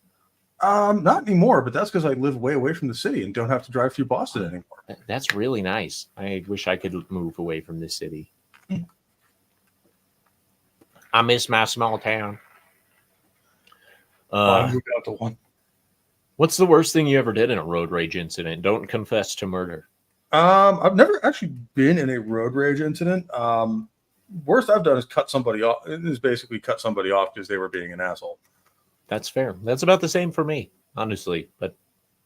Not anymore, but that's because I live way away from the city and don't have to drive through Boston anymore. That's really nice. I wish I could move away from the city. I miss my small town. I moved out to one. What's the worst thing you ever did in a road rage incident? Don't confess to murder. I've never actually been in a road rage incident. Worst I've done is cut somebody off. It is basically cut somebody off because they were being an asshole. That's fair. That's about the same for me, honestly. But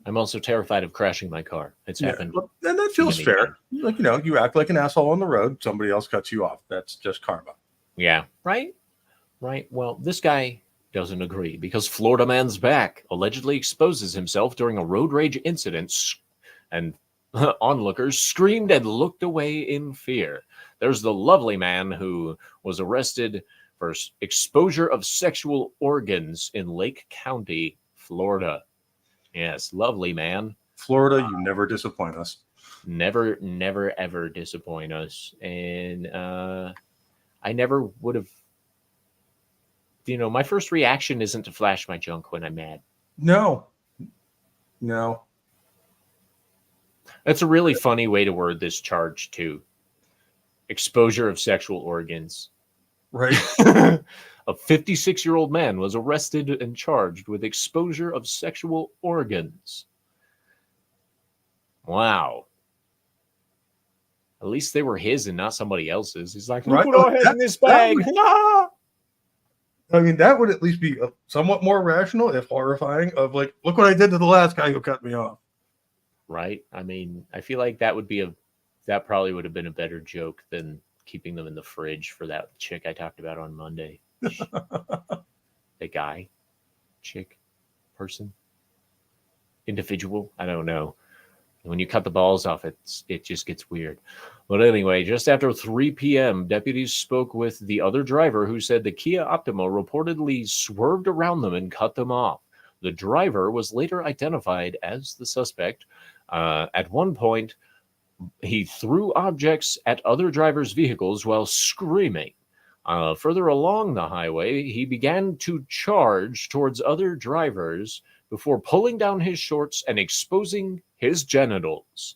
I'm also terrified of crashing my car. It's happened. And that feels fair. Like, you act like an asshole on the road. Somebody else cuts you off. That's just karma. Yeah. Right. Well, this guy doesn't agree because Florida man's back allegedly exposes himself during a road rage incident, and onlookers screamed and looked away in fear. There's the lovely man who was arrested for exposure of sexual organs in Lake County, Florida. Yes, lovely man. Florida, you never disappoint us. Never, ever disappoint us. And I never would have. My first reaction isn't to flash my junk when I'm mad. No. That's a really funny way to word this charge, too. exposure of sexual organs. Right. A 56-year-old man was arrested and charged with exposure of sexual organs. Wow. At least they were his and not somebody else's. He's like, look what I had in this bag. I mean, that would at least be somewhat more rational, if horrifying, of like, look what I did to the last guy who cut me off. Right? I mean, I feel like that probably would have been a better joke than keeping them in the fridge for that chick I talked about on Monday. The guy, chick, person, individual, I don't know. When you cut the balls off, it just gets weird. But anyway, just after 3 p.m., deputies spoke with the other driver who said the Kia Optima reportedly swerved around them and cut them off. The driver was later identified as the suspect. At one point, he threw objects at other drivers' vehicles while screaming. Further along the highway, he began to charge towards other drivers before pulling down his shorts and exposing his genitals.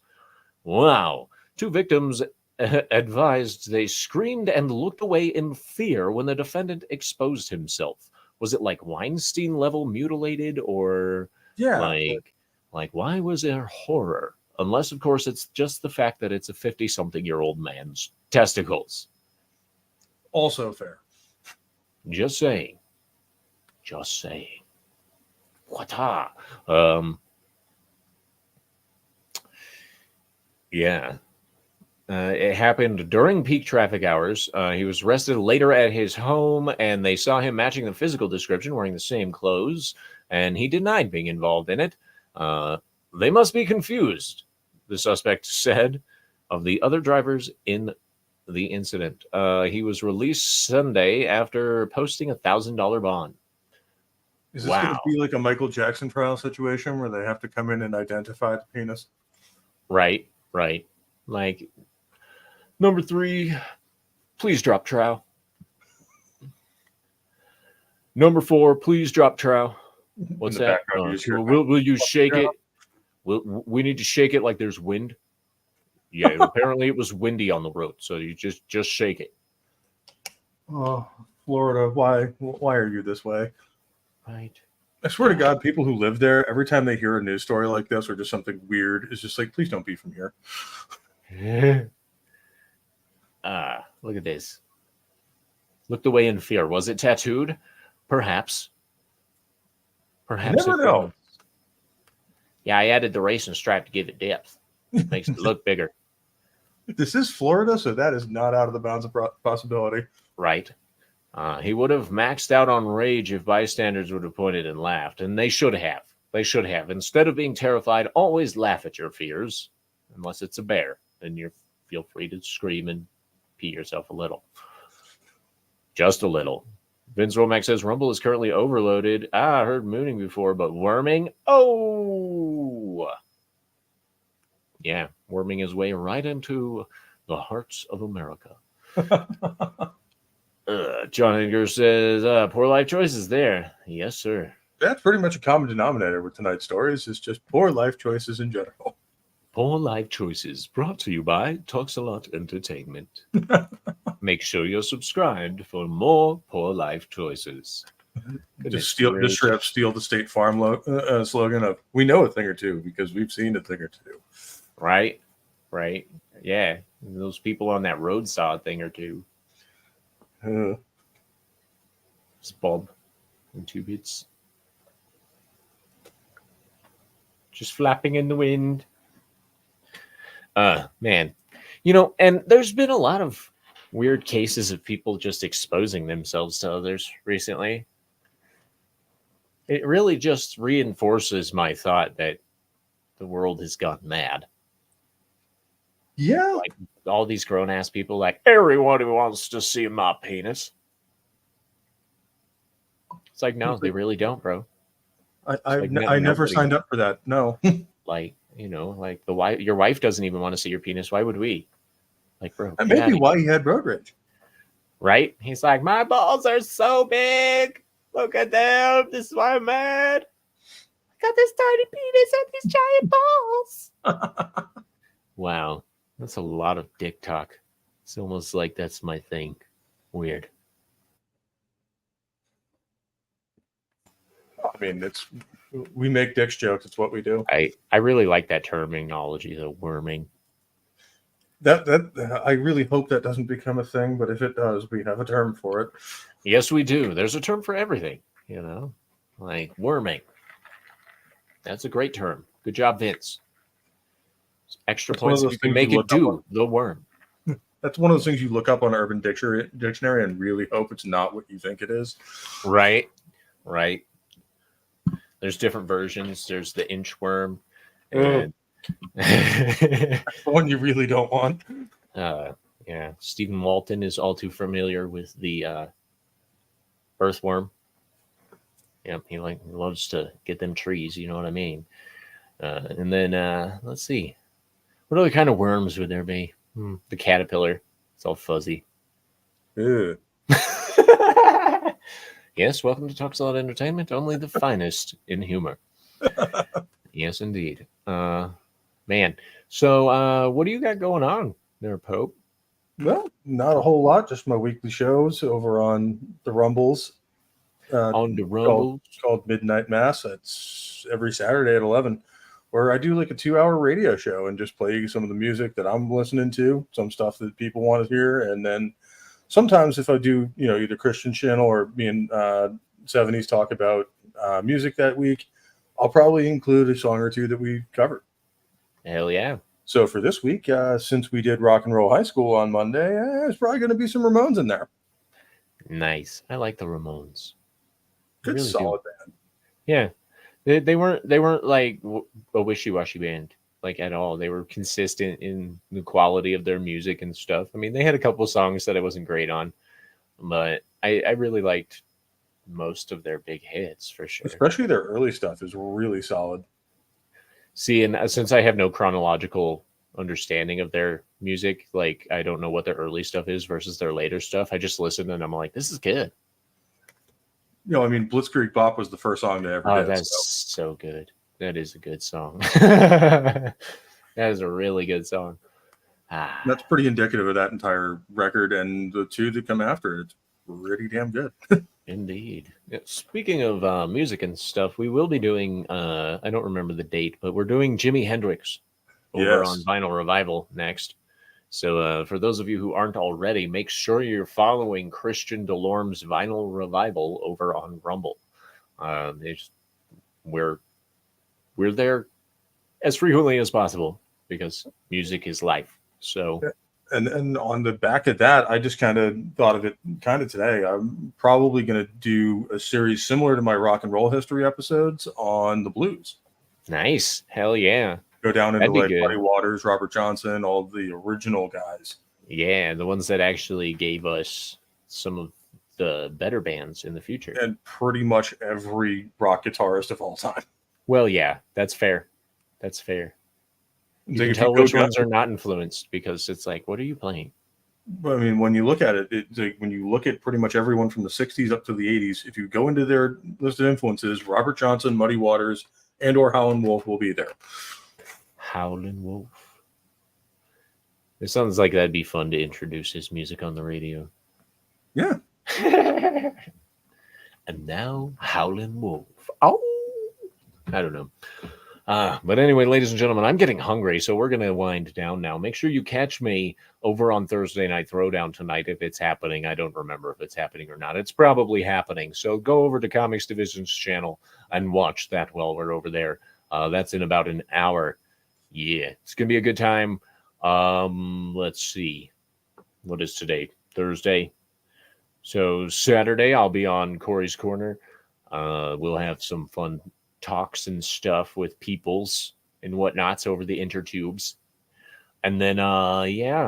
Wow. 2 victims advised they screamed and looked away in fear when the defendant exposed himself. Was it like Weinstein level mutilated, or like why was there horror? Unless, of course, it's just the fact that it's a 50-something-year-old man's testicles. Also fair. Just saying. Just saying. What? Yeah. It happened during peak traffic hours. He was arrested later at his home, and they saw him matching the physical description, wearing the same clothes, and he denied being involved in it. They must be confused, the suspect said, of the other drivers in the incident. He was released Sunday after posting a $1,000 bond. Is this going to be like a Michael Jackson trial situation where they have to come in and identify the penis? Right. Like, number 3, please drop trow. Number 4, please drop trow. What's that? Will you shake it? We need to shake it like there's wind. Yeah, apparently it was windy on the road, so you just shake it. Oh, Florida, why are you this way? Right. I swear to God, people who live there, every time they hear a news story like this or just something weird, it's just like, please don't be from here. Look at this. Looked away in fear. Was it tattooed? Perhaps. Perhaps. Never know. Yeah, I added the racing stripe to give it depth. Makes it look bigger. This is Florida, so that is not out of the bounds of possibility. Right. He would have maxed out on rage if bystanders would have pointed and laughed, and they should have. They should have. Instead of being terrified, always laugh at your fears, unless it's a bear. Then you feel free to scream and pee yourself a little. Just a little. Vince Romack says Rumble is currently overloaded. I heard mooning before, but worming? Oh! Yeah, worming his way right into the hearts of America. John Edgar says, poor life choices there. Yes, sir. That's pretty much a common denominator with tonight's stories. It's just poor life choices in general. Poor life choices, brought to you by Talks a Lot Entertainment. Make sure you're subscribed for more poor life choices. Just steal the State Farm slogan of, we know a thing or two because we've seen a thing or two. Right. Yeah. Those people on that road saw a thing or two. It's Bob and 2 bits. Just flapping in the wind. Man. And there's been a lot of weird cases of people just exposing themselves to others recently. It really just reinforces my thought that the world has gone mad. Yeah. Like all these grown-ass people, like, everyone who wants to see my penis. It's like, no, they really don't, bro. I never signed up for that. No. Like, like your wife doesn't even want to see your penis. Why would we? Like, bro. That may be why he had road rage. Right? He's like, my balls are so big. Look at them. This is why I'm mad. I got this tiny penis and these giant balls. Wow. That's a lot of dick talk. It's almost like that's my thing. Weird. I mean, we make Dix jokes. It's what we do. I really like that terminology, the worming. That I really hope that doesn't become a thing, but if it does, we have a term for it. Yes, we do. There's a term for everything, like worming. That's a great term. Good job, Vince. Extra points if you can make it do the worm. That's one of those things you look up on Urban Dictionary and really hope it's not what you think it is. Right. There's different versions. There's the inchworm. And that's the one you really don't want. Yeah. Stephen Walton is all too familiar with the earthworm. Yep, he loves to get them trees, you know what I mean? And then let's see. What other kind of worms would there be? The caterpillar. It's all fuzzy. Ew. Yes, welcome to Talks a Lot Entertainment, only the finest in humor. Yes, indeed. Man, so what do you got going on there, Pope? Well, not a whole lot. Just my weekly shows over on the Rumbles. On the Rumbles? Called Midnight Mass. It's every Saturday at 11, where I do like a 2-hour radio show and just play some of the music that I'm listening to, some stuff that people want to hear, and then sometimes if I do, either Christian channel or me and 70s talk about music that week, I'll probably include a song or two that we covered. Hell yeah. So for this week, since we did Rock and Roll High School on Monday, there's probably going to be some Ramones in there. Nice. I like the Ramones. Good, really solid band. Yeah. They weren't like a wishy-washy band. Like at all. They were consistent in the quality of their music and stuff. I mean, they had a couple of songs that I wasn't great on, but I really liked most of their big hits for sure. Especially their early stuff is really solid. See, and since I have no chronological understanding of their music, like I don't know what their early stuff is versus their later stuff. I just listen and I'm like, this is good. I mean, Blitzkrieg Bop was the first song they ever did. Oh, that's so good. That is a good song. That is a really good song. That's pretty indicative of that entire record, and the two that come after it's pretty damn good. Indeed. Speaking of music and stuff, we will be doing, I don't remember the date, but we're doing Jimi Hendrix over on Vinyl Revival next. So for those of you who aren't already, make sure you're following Christian DeLorme's Vinyl Revival over on Rumble. We're there as frequently as possible because music is life. So, and on the back of that, I just kind of thought of it kind of today. I'm probably going to do a series similar to my rock and roll history episodes on the blues. Nice. Hell yeah. Go down into like Muddy Waters, Robert Johnson, all the original guys. Yeah, the ones that actually gave us some of the better bands in the future. And pretty much every rock guitarist of all time. Well, yeah, that's fair. That's fair. You can tell which ones are not influenced because it's like, what are you playing? I mean, when you look at it, when you look at pretty much everyone from the 60s up to the 80s, if you go into their list of influences, Robert Johnson, Muddy Waters, and or Howlin' Wolf will be there. Howlin' Wolf. It sounds like that'd be fun to introduce his music on the radio. Yeah. And now, Howlin' Wolf. Oh! I don't know. But anyway, ladies and gentlemen, I'm getting hungry, so we're going to wind down now. Make sure you catch me over on Thursday Night Throwdown tonight if it's happening. I don't remember if it's happening or not. It's probably happening. So go over to Comics Division's channel and watch that while we're over there. That's in about an hour. Yeah, it's going to be a good time. Let's see. What is today? Thursday. So Saturday, I'll be on Corey's Corner. We'll have some fun talks and stuff with peoples and whatnots over the intertubes. And then, I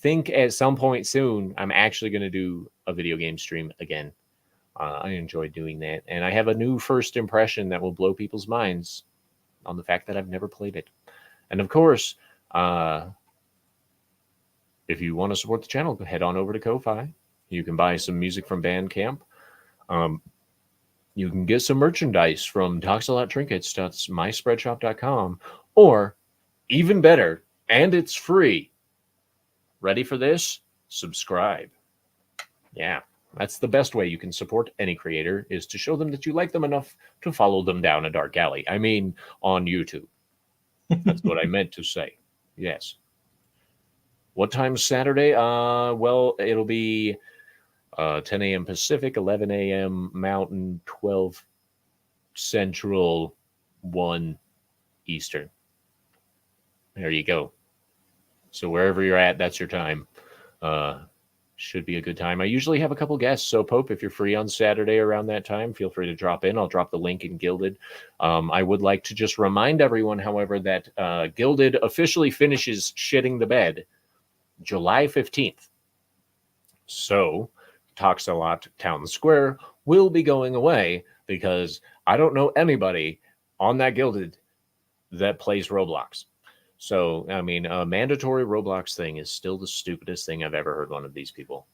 think at some point soon, I'm actually going to do a video game stream again. I enjoy doing that. And I have a new first impression that will blow people's minds on the fact that I've never played it. And of course, if you want to support the channel, head on over to Ko-Fi. You can buy some music from Bandcamp. You can get some merchandise from toxalottrinkets.myspreadshop.com, or even better, and it's free, Ready for this? Subscribe. Yeah, that's the best way you can support any creator, is to show them that you like them enough to follow them down a dark alley. I mean, on YouTube. That's what I meant to say. Yes. What time's Saturday? Well, it'll be 10 a.m. Pacific, 11 a.m. Mountain, 12 Central, 1 Eastern. There you go. So wherever you're at, that's your time. Should be a good time. I usually have a couple guests. So Pope, if you're free on Saturday around that time, feel free to drop in. I'll drop the link in Gilded. I would like to just remind everyone, however, that Gilded officially finishes shitting the bed July 15th. So Talks a Lot Town Square will be going away because I don't know anybody on that Gilded that plays Roblox. So, I mean, a mandatory Roblox thing is still the stupidest thing I've ever heard one of these people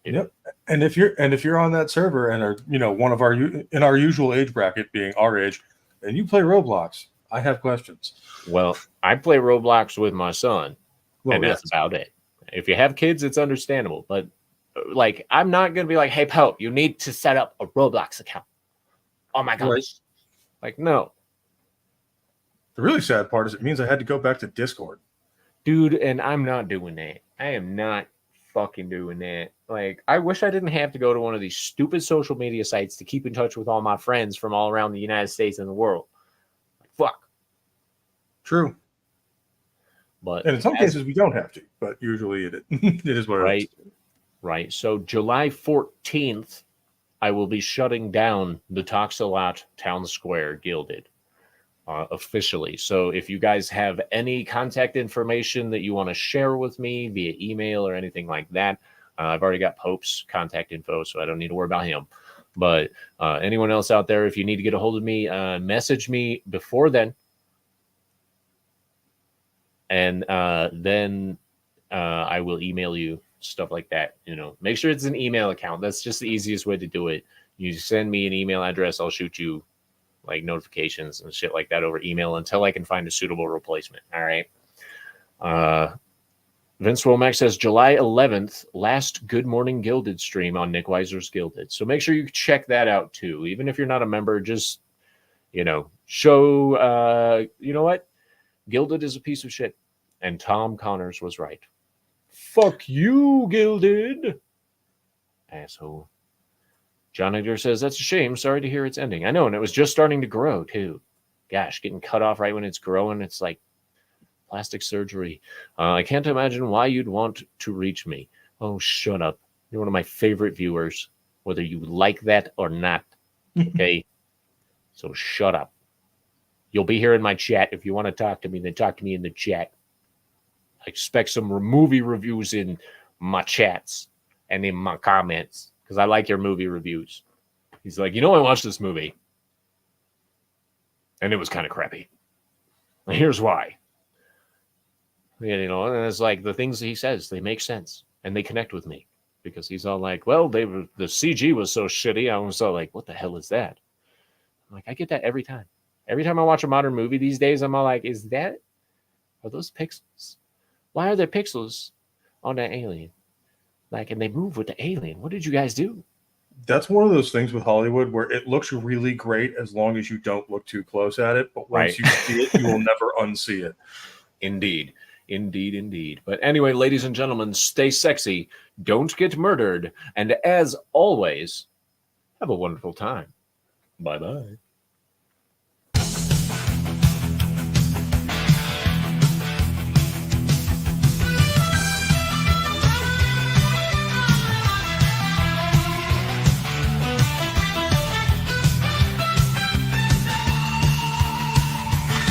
do. Yep. And if you're on that server and are, one of our in our usual age bracket being our age, and you play Roblox, I have questions. Well, I play Roblox with my son, and that's about it. If you have kids, it's understandable, but like, I'm not going to be like, hey, Pope, you need to set up a Roblox account. Oh my gosh. Right. Like, no. The really sad part is it means I had to go back to Discord. Dude, and I'm not doing that. I am not fucking doing that. Like, I wish I didn't have to go to one of these stupid social media sites to keep in touch with all my friends from all around the United States and the world. Fuck. True. But and in some cases we don't have to, but usually it is what it is. Right. So July 14th, I will be shutting down the Talks a Lot Town Square Gilded. Officially. So if you guys have any contact information that you want to share with me via email or anything like that, I've already got Pope's contact info, so I don't need to worry about him. But anyone else out there, if you need to get a hold of me, message me before then. And then I will email you stuff like that. Make sure it's an email account. That's just the easiest way to do it. You send me an email address, I'll shoot you like notifications and shit like that over email until I can find a suitable replacement. All right. Vince Womack says July 11th, last Good Morning Gilded stream on Nick Weiser's Gilded. So make sure you check that out too. Even if you're not a member, just, show, you know what? Gilded is a piece of shit. And Tom Connors was right. Fuck you, Gilded. Asshole. John Edgar says, that's a shame. Sorry to hear it's ending. I know, and it was just starting to grow, too. Gosh, getting cut off right when it's growing. It's like plastic surgery. I can't imagine why you'd want to reach me. Oh, shut up. You're one of my favorite viewers, whether you like that or not. Okay? So shut up. You'll be here in my chat. If you want to talk to me, then talk to me in the chat. I expect some movie reviews in my chats and in my comments. Because I like your movie reviews. He's like, I watched this movie. And it was kind of crappy. And here's why. And it's like the things that he says, they make sense. And they connect with me. Because he's all like, well, the CG was so shitty. I was all like, what the hell is that? I'm like, I get that every time. Every time I watch a modern movie these days, I'm all like, are those pixels? Why are there pixels on that alien? Like, and they move with the alien. What did you guys do? That's one of those things with Hollywood where it looks really great as long as you don't look too close at it. But once you see it, you will never unsee it. Indeed. Indeed. But anyway, ladies and gentlemen, stay sexy. Don't get murdered. And as always, have a wonderful time. Bye-bye.